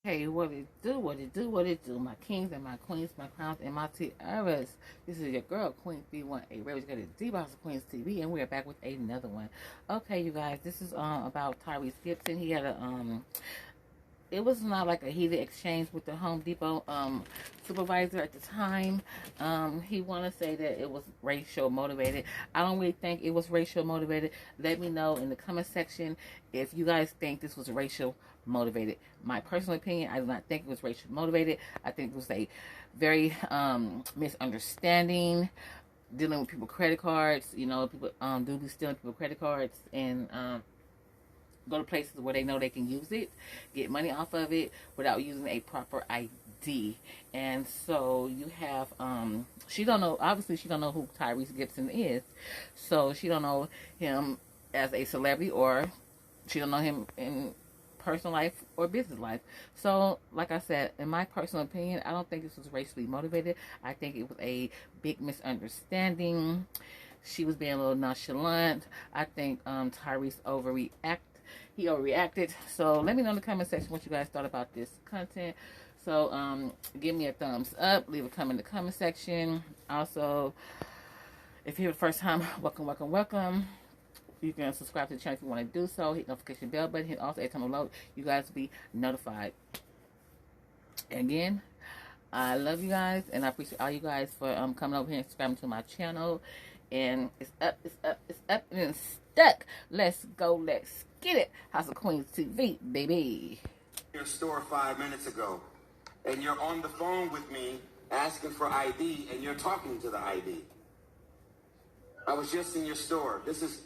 Hey, what it do, what it do, what it do, my kings and my queens, my crowns and my tiaras. This is your girl, Queen B1A Ravage, got a D-Box of Queens TV, and we are back with another one. Okay, you guys, this is about Tyrese Gipson. He had a it was not like a heated exchange with the Home Depot supervisor at the time. He want to say that it was racial motivated. I don't really think it was racial motivated. Let me know in the comment section if you guys think this was racial motivated. My personal opinion, I do not think it was racial motivated. I think it was a very misunderstanding, dealing with people's credit cards. You know, people do be stealing people's credit cards and go to places where they know they can use it, get money off of it without using a proper ID. And so you have, she don't know, obviously she don't know who Tyrese Gipson is. So she don't know him as a celebrity, or she don't know him in personal life or business life. So, like I said, in my personal opinion, I don't think this was racially motivated. I think it was a big misunderstanding. She was being a little nonchalant. I think Tyrese overreacted. So let me know in the comment section what you guys thought about this content. So give me a thumbs up, leave a comment in the comment section. Also, if you're here the first time, welcome. You can subscribe to the channel if you want to do so. Hit the notification bell button. Hit also every time I load, you guys will be notified. Again, I love you guys, and I appreciate all you guys for coming over here and subscribing to my channel. And it's up, and it's stuck. Let's go, let's get it. House of Queens TV, baby. Your store 5 minutes ago, and you're on the phone with me asking for ID, and you're talking to the ID. I was just in your store. This is,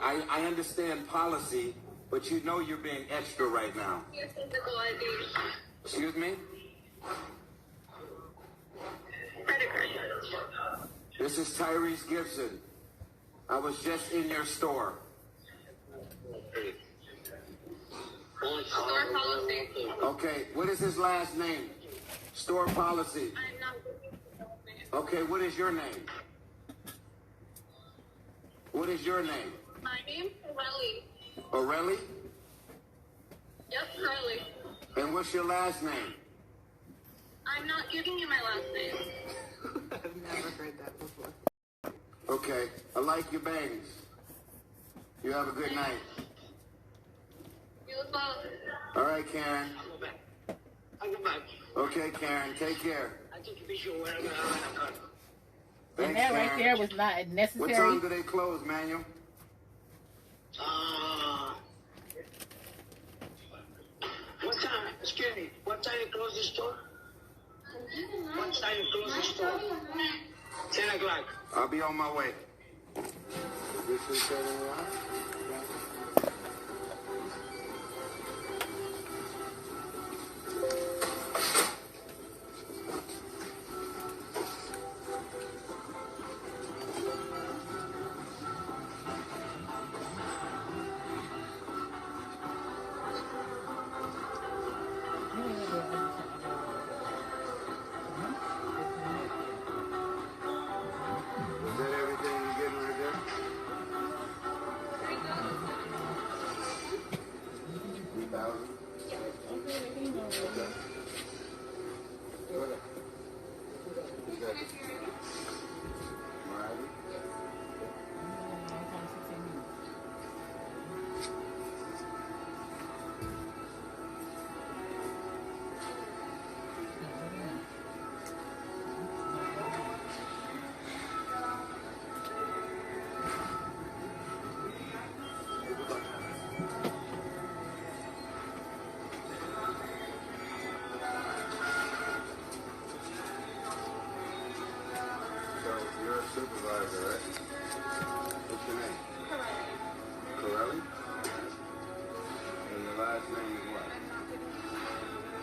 I understand policy, but you know you're being extra right now. Your physical ID. Excuse me? Credit card. This is Tyrese Gipson. I was just in your store. Store policy. Okay, what is his last name? Store policy. I'm not giving you my last name. Okay, what is your name? What is your name? My name's Corelli. Orelli? Yep, Corelli. And what's your last name? I'm not giving you my last name. I've never heard that before. Okay, I like your bangs. You have a good night. You as well. All right, Karen. I'll go back. Okay, Karen, take care. I think you be sure where I'm at. And Thanks, that right Karen. there was not What necessary. time do they close, Manuel? What time? Excuse me. What time you close the store? What time you close the store? 10 o'clock. I'll be on my way. This is setting up. Is that everything you're getting right there? 3,000? Okay. Go ahead. Is that Alrighty. So you're a supervisor, right? What's your name? Corelli? And your last name is what?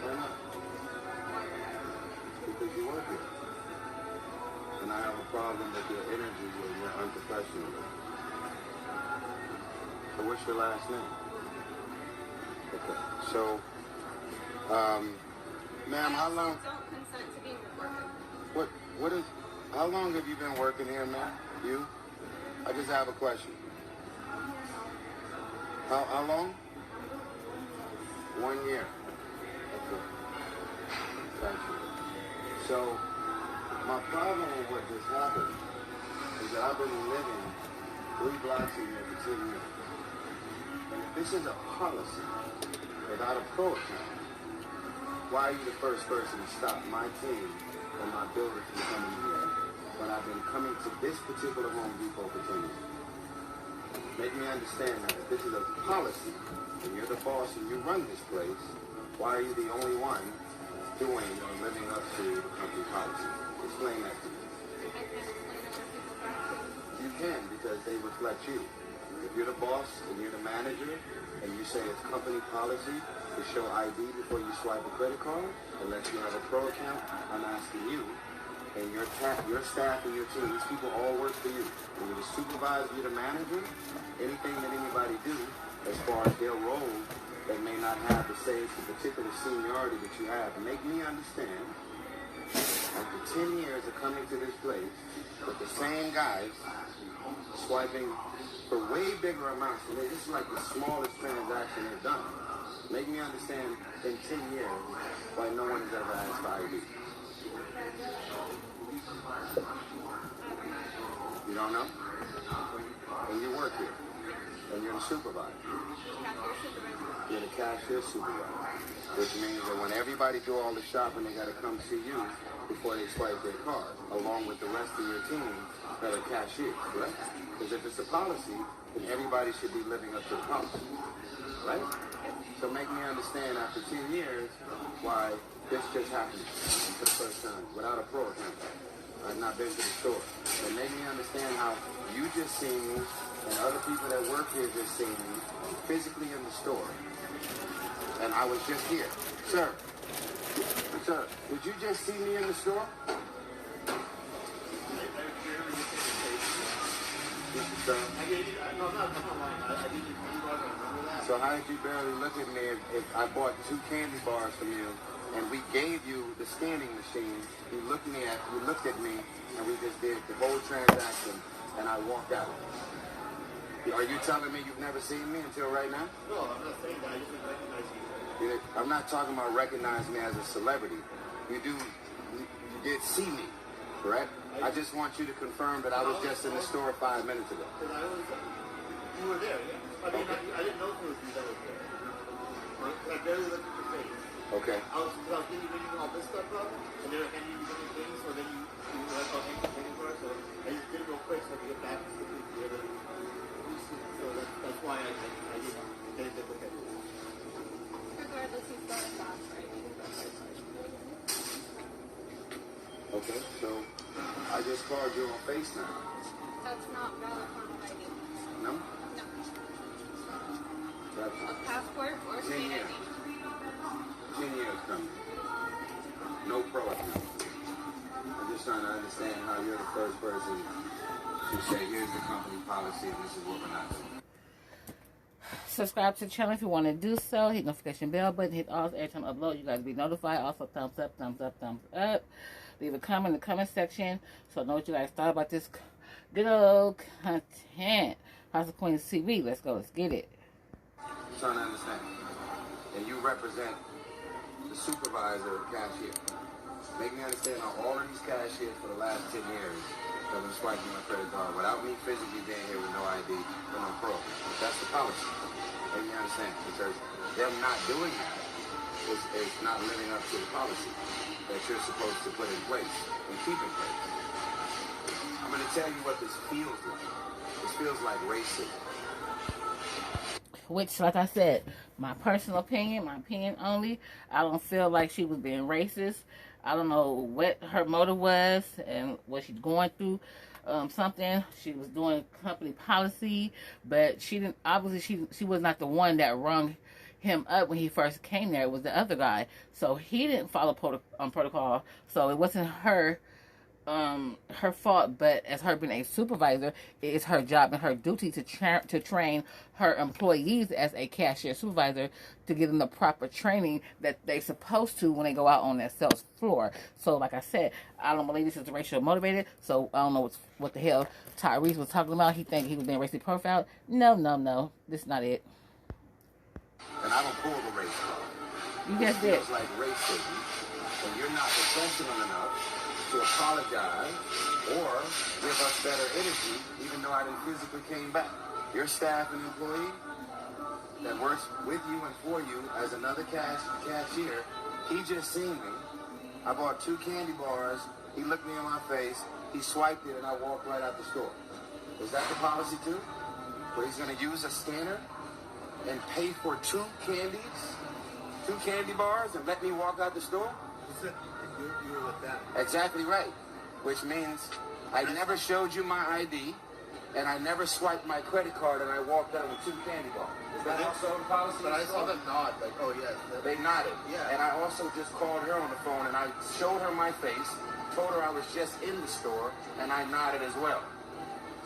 Why not? Because you work here. And I have a problem with your energy when you're unprofessional. So what's your last name? Okay. So, ma'am, how long? Don't consent to being recorded. What is? How long have you been working here, ma'am? You? I just have a question. How long? 1 year. Okay. So, my problem with what just happened is that I've been living 3 blocks in here for 10 years. And if this is a policy without a pro account, why are you the first person to stop my team and my builder from coming here when I've been coming to this particular Home Depot for 10 years? Make me understand that if this is a policy and you're the boss and you run this place, why are you the only one doing or living up to the company policy? Explain that to me. You can, because they reflect you. If you're the boss and you're the manager and you say it's company policy to show ID before you swipe a credit card, unless you have a pro account, I'm asking you and your staff and your team, these people all work for you. And you're the supervisor, you're the manager, anything that anybody do as far as their role that may not have the same particular seniority that you have. Make me understand, after 10 years of coming to this place, with the same guys swiping for way bigger amounts. This is like the smallest transaction they've done. Make me understand in 10 years why no one has ever asked for ID. You don't know? And you work here. And you're the supervisor. You're the cashier supervisor. Which means that when everybody do all the shopping, they got to come see you before they swipe their card, along with the rest of your team that are cashiers, right? Because if it's a policy, then everybody should be living up to the policy, right? So make me understand after 10 years why this just happened for the first time without a pro account. I've not been to the store. And make me understand how you just seen me and other people that work here just seen me physically in the store. And I was just here. Sir, did you just see me in the store? Sir? So how did you barely look at me if I bought 2 candy bars from you and we gave you the scanning machine? You looked at me and we just did the whole transaction and I walked out. Are you telling me you've never seen me until right now? No, I'm not saying that. I just didn't recognize you. I'm not talking about recognize me as a celebrity. You did see me, correct? I just want you to confirm that I was just in the store 5 minutes ago. You were there, yeah. I mean, Okay. I didn't know it was you that was there. I barely looked at your face. Okay. I was thinking all this stuff up, and they were handing you different things, so then you were like, oh, thanks for taking for it, so I just did it real quick so I could get back to the other. So that's why I didn't look at it. Regardless, he's got a box, right? Okay, so I just called you on FaceTime. That's not valid form of ID. No? No. That's A passport or 10 state years. ID. 10 years coming. No pro account. I'm just trying to understand how you're the first person to say, here's the company policy and this is what we're not doing. Subscribe to the channel if you want to do so. Hit the notification bell button. Hit all every time I upload. You guys will be notified. Also, thumbs up, thumbs up, thumbs up. Leave a comment in the comment section so I know what you guys thought about this good old content. House of Queens TV. Let's go. Let's get it. I'm trying to understand. And you represent the supervisor cashier. Make me understand how all of these cashiers for the last 10 years have been swiping my credit card without me physically being here with no ID, with no pro. That's the policy. Make me understand. Because them not doing that is not living up to the policy that you're supposed to put in place and keep in place. I'm going to tell you what this feels like. This feels like racism. Which, like I said, my personal opinion, my opinion only, I don't feel like she was being racist. I don't know what her motive was and what she's going through. Something she was doing company policy, but she didn't. Obviously, she was not the one that rung him up when he first came there. It was the other guy, so he didn't follow protocol. So it wasn't her fault, but as her being a supervisor, it is her job and her duty to train her employees as a cashier supervisor to give them the proper training that they're supposed to when they go out on that sales floor. So like I said, I don't believe this is racial motivated, so I don't know what the hell Tyrese was talking about. He think he was being racially profiled. No, this is not it. And I don't pull the race card. You just did. It feels like racism and you're not professional enough to apologize or give us better energy, even though I didn't physically came back. Your staff and employee that works with you and for you as another cashier, he just seen me. I bought 2 candy bars. He looked me in my face. He swiped it, and I walked right out the store. Is that the policy too? Where he's going to use a scanner and pay for 2 candies, 2 candy bars, and let me walk out the store? You were with them. Exactly right. Which means I never showed you my ID, and I never swiped my credit card, and I walked out with 2 candy bars. Is that also the policy? But I saw them nod, like, oh yes. They nodded. Yeah. And I also just called her on the phone, and I showed her my face, told her I was just in the store, and I nodded as well.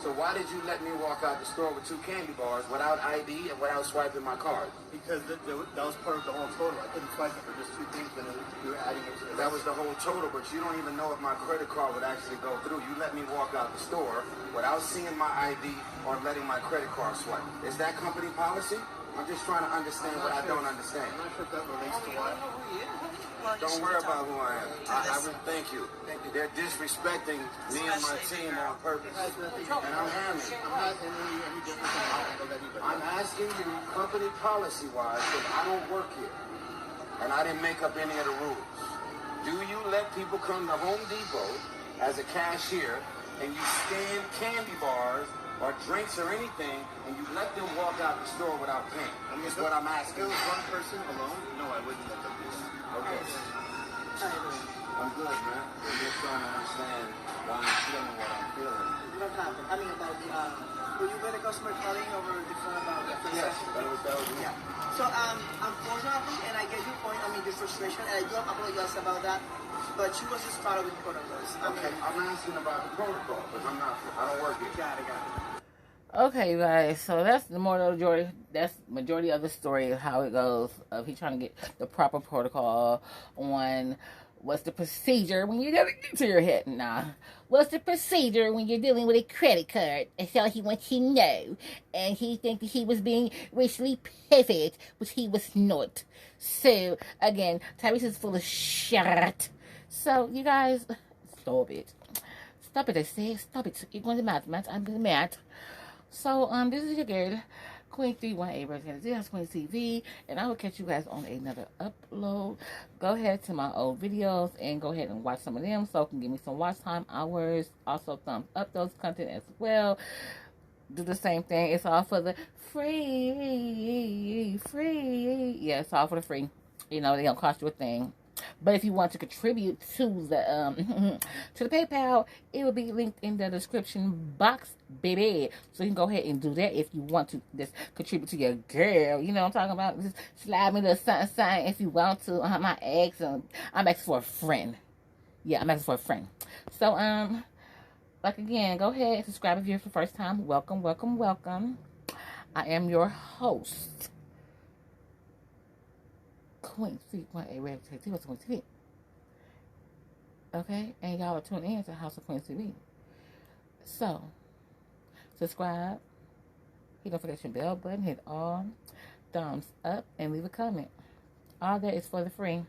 So why did you let me walk out the store with 2 candy bars without ID and without swiping my card? Because that was part of the whole total. I couldn't swipe it for just 2 things, but you were adding it to the That was the whole total, but you don't even know if my credit card would actually go through. You let me walk out the store without seeing my ID or letting my credit card swipe. Is that company policy? I'm just trying to understand what I don't understand. I'm not sure if that relates to what. Don't worry about who I am. I would thank you. They're disrespecting me and my team on purpose. And I'm hamming. I'm not any different than anybody. I'm asking you company policy-wise because I don't work here. And I didn't make up any of the rules. Do you let people come to Home Depot as a cashier and you scan candy bars or drinks or anything and you let them walk out the store without paying? That's what I'm asking. If it was one person alone, no, I wouldn't let them do that. Okay. I'm good, man. I'm just trying to understand why I'm feeling what I'm feeling. What happened? I mean, about were you with a customer calling over the phone about the Yes, transaction? that was me. Yeah. So, unfortunately, and I get your point, I mean, the frustration, and I do apologize about that, but she was just following protocols. Okay, I'm asking about the protocol, because I don't work here. Got it. Okay, guys, so that's the majority of the story of how it goes, of he trying to get the proper protocol on what's the procedure when you get it to your head. Nah, what's the procedure when you're dealing with a credit card? And so he wants to know, and he think that he was being racially perfect, which he was not. So, again, Tyrese is full of shit. So, you guys, stop it. Stop it, I say. Stop it. You're going to math. I'm going to math. So, this is your girl, Queen 318, representing this Queen TV, and I will catch you guys on another upload. Go ahead to my old videos and go ahead and watch some of them so it can give me some watch time hours. Also, thumbs up those content as well. Do the same thing. It's all for the free. Yeah, it's all for the free. You know, they don't cost you a thing. But if you want to contribute to the to the PayPal, it will be linked in the description box, baby. So you can go ahead and do that if you want to just contribute to your girl. You know what I'm talking about? Just slide me the something if you want to. I'm asking for a friend. Yeah, I'm asking for a friend. So like again, go ahead and subscribe if you're here for the first time. Welcome. I am your host, Queen 318 Representing TV. Okay, and y'all are tuning in to House of Queens TV. So, subscribe, hit the notification bell button, hit all, thumbs up, and leave a comment. All that is for the free.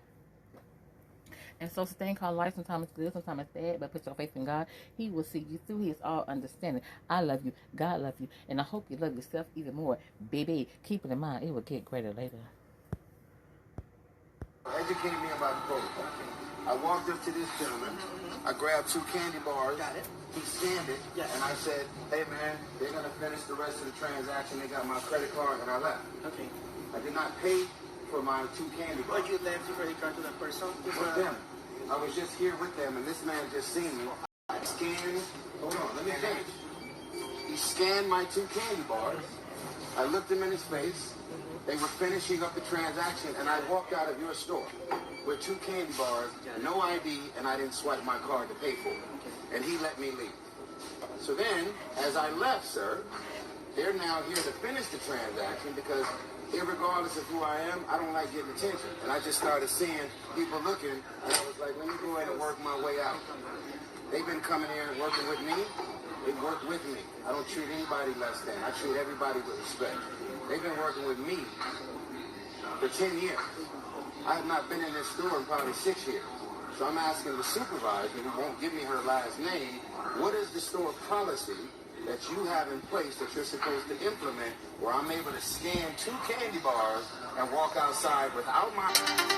And so, it's a thing called life. Sometimes it's good, sometimes it's bad, but put your faith in God. He will see you through. He is all understanding. I love you. God love you. And I hope you love yourself even more. Baby, keep it in mind. It will get greater later. Educate me about the protocol. I walked up to this gentleman. I grabbed 2 candy bars. Got it. He scanned it. Yes. And I said, hey, man, they're going to finish the rest of the transaction. They got my credit card, and I left. Okay. I did not pay for my 2 candy bars. But you left your credit card to that person? With them. I was just here with them, and this man just seen me. I scanned. Hold on, let me finish. He scanned my 2 candy bars. I looked him in his face. They were finishing up the transaction, and I walked out of your store with 2 candy bars, no ID, and I didn't swipe my card to pay for it. And he let me leave. So then, as I left, sir, they're now here to finish the transaction because irregardless of who I am, I don't like getting attention. And I just started seeing people looking, and I was like, let me go ahead and work my way out. They've been coming here and working with me. They work with me. I don't treat anybody less than. I treat everybody with respect. They've been working with me for 10 years. I have not been in this store in probably 6 years. So I'm asking the supervisor, who won't give me her last name, what is the store policy that you have in place that you're supposed to implement where I'm able to scan 2 candy bars and walk outside without my...